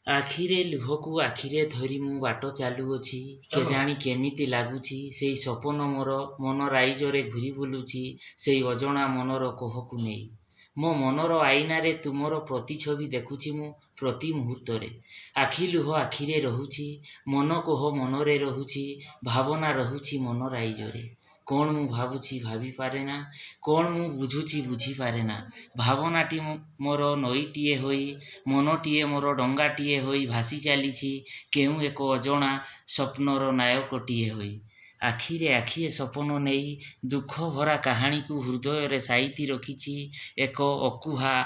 ଆଖିରେ ଲୁହକୁ ଆଖିରେ ଧରି ମୁଁ ବାଟ ଚାଲୁଅଛି, କେଜାଣି କେମିତି ଲାଗୁଛି ସେଇ ସପନ ମୋର ମନ ରାଇଜରେ ଘୂରି ବୁଲୁଛି, ସେଇ ଅଜଣା ମନର କୋହକୁ ନେଇ। ମୋ ମନର ଆଇନାରେ ତୁମର ପ୍ରତିଛବି ଦେଖୁଛି ମୁଁ ପ୍ରତି ମୁହୂର୍ତ୍ତରେ। ଆଖି ଲୁହ ଆଖିରେ ରହୁଛି, ମନ କୋହ ମନରେ ରହୁଛି, ଭାବନା ରହୁଛି ମନ ରାଇଜରେ। କ'ଣ ମୁଁ ଭାବୁଛି ଭାବିପାରେନା, କ'ଣ ମୁଁ ବୁଝୁଛି ବୁଝିପାରେନା। ଭାବନାଟି ମୋର ନଈଟିଏ ହୋଇ, ମନଟିଏ ମୋର ଡଙ୍ଗାଟିଏ ହୋଇ ଭାସି ଚାଲିଛି କେଉଁ ଏକ ଅଜଣା ସ୍ୱପ୍ନର ନାୟକଟିଏ ହୋଇ। ଆଖିରେ ଆଖିଏ ସପନ ନେଇ ଦୁଃଖ ଭରା କାହାଣୀକୁ ହୃଦୟରେ ସାଇତି ରଖିଛି ଏକ ଅକୁହା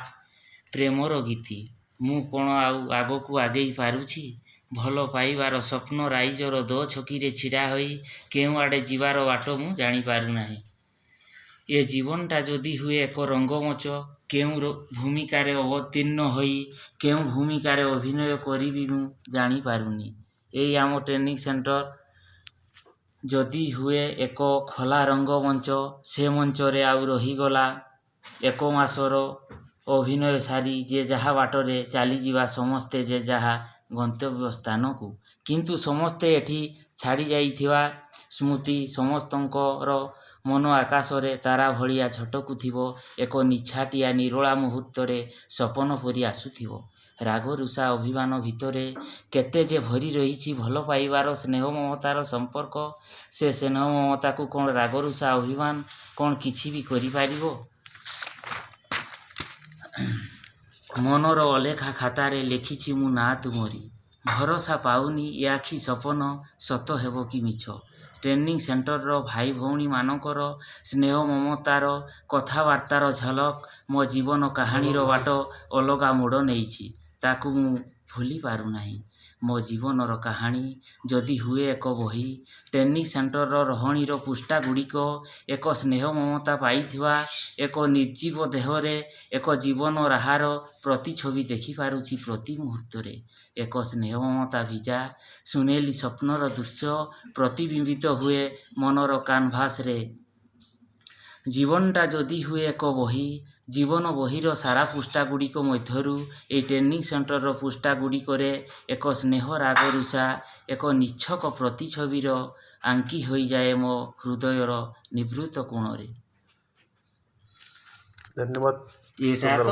ପ୍ରେମର ଗୀତି। ମୁଁ କ'ଣ ଆଉ ଆଗକୁ ଆଗେଇ ପାରୁଛି? ଭଲ ପାଇବାର ସ୍ୱପ୍ନ ରାଇଜର ଦୋ ଛକିରେ ଛିଡ଼ା ହୋଇ କେଉଁଆଡ଼େ ଯିବାର ବାଟ ମୁଁ ଜାଣିପାରୁନାହିଁ। ଏ ଜୀବନଟା ଯଦି ହୁଏ ଏକ ରଙ୍ଗମଞ୍ଚ, କେଉଁ ଭୂମିକାରେ ଅବତୀର୍ଣ୍ଣ ହୋଇ କେଉଁ ଭୂମିକାରେ ଅଭିନୟ କରିବି ମୁଁ ଜାଣିପାରୁନି। ଏଇ ଆମ ଟ୍ରେନିଂ ସେଣ୍ଟର ଯଦି ହୁଏ ଏକ ଖୋଲା ରଙ୍ଗମଞ୍ଚ, ସେ ମଞ୍ଚରେ ଆଉ ରହିଗଲା 1 ମାସର ଅଭିନୟ ସାରି ଯେ ଯାହା ବାଟରେ ଚାଲିଯିବା ସମସ୍ତେ ଯେ ଯାହା ଗନ୍ତବ୍ୟ ସ୍ଥାନକୁ। କିନ୍ତୁ ସମସ୍ତେ ଏଠି ଛାଡ଼ି ଯାଇଥିବା ସ୍ମୃତି ସମସ୍ତଙ୍କର ମନ ଆକାଶରେ ତାରା ଭଳିଆ ଝଟକୁଥିବ, ଏକ ନିଛାଟିଆ ନିରୋଳା ମୁହୂର୍ତ୍ତରେ ସପନ ପରି ଆସୁଥିବ। ରାଗ ରୁଷା ଅଭିମାନ ଭିତରେ କେତେ ଯେ ଭରି ରହିଛି ଭଲ ପାଇବାର ସ୍ନେହ ମମତାର ସମ୍ପର୍କ। ସେ ସ୍ନେହ ମମତାକୁ କ'ଣ ରାଗ ରୁଷା ଅଭିମାନ କ'ଣ କିଛି ବି କରିପାରିବ? ମନର ଅଲେଖା ଖାତାରେ ଲେଖିଛି ମୁଁ ନାଁ ତୁମରି। ଭରସା ପାଉନି ଏ ଆଖି ସପନ ସତ ହେବ କି ମିଛ। ଟ୍ରେନିଂ ସେଣ୍ଟରର ଭାଇ ଭଉଣୀମାନଙ୍କର ସ୍ନେହ ମମତାର କଥାବାର୍ତ୍ତାର ଝଲକ ମୋ ଜୀବନ କାହାଣୀର ବାଟ ଅଲଗା ମୋଡ଼ ନେଇଛି। ତାକୁ ମୁଁ ଭୁଲି ପାରୁନାହିଁ। ମୋ ଜୀବନର କାହାଣୀ ଯଦି ହୁଏ ଏକ ବହି, ଟ୍ରେନିଂ ସେଣ୍ଟରର ରହଣୀର ପୃଷ୍ଠାଗୁଡ଼ିକ ଏକ ସ୍ନେହ ମମତା ପାଇଥିବା ଏକ ନିର୍ଜୀବ ଦେହରେ ଏକ ଜୀବନ ରାହାର ପ୍ରତିଛବି ଦେଖିପାରୁଛି ପ୍ରତି ମୁହୂର୍ତ୍ତରେ। ଏକ ସ୍ନେହ ମମତା ଭିଜା ସୁନେଲି ସ୍ୱପ୍ନର ଦୃଶ୍ୟ ପ୍ରତିବିମ୍ବିତ ହୁଏ ମନର କାନଭାସରେ। ଜୀବନଟା ଯଦି ହୁଏ ଏକ ବହି, ଜୀବନ ବହିର ସାରା ପୃଷ୍ଠାଗୁଡ଼ିକ ମଧ୍ୟରୁ ଏଇ ଟ୍ରେନିଂ ସେଣ୍ଟରର ପୃଷ୍ଠାଗୁଡ଼ିକରେ ଏକ ସ୍ନେହ ରାଗ ରୁଷା ଏକ ନିଛକ ପ୍ରତିଛବିର ଆଙ୍କି ହୋଇଯାଏ ମୋ ହୃଦୟର ନିଭୃତ କୋଣରେ। ଧନ୍ୟବାଦ। ଏଟା ତ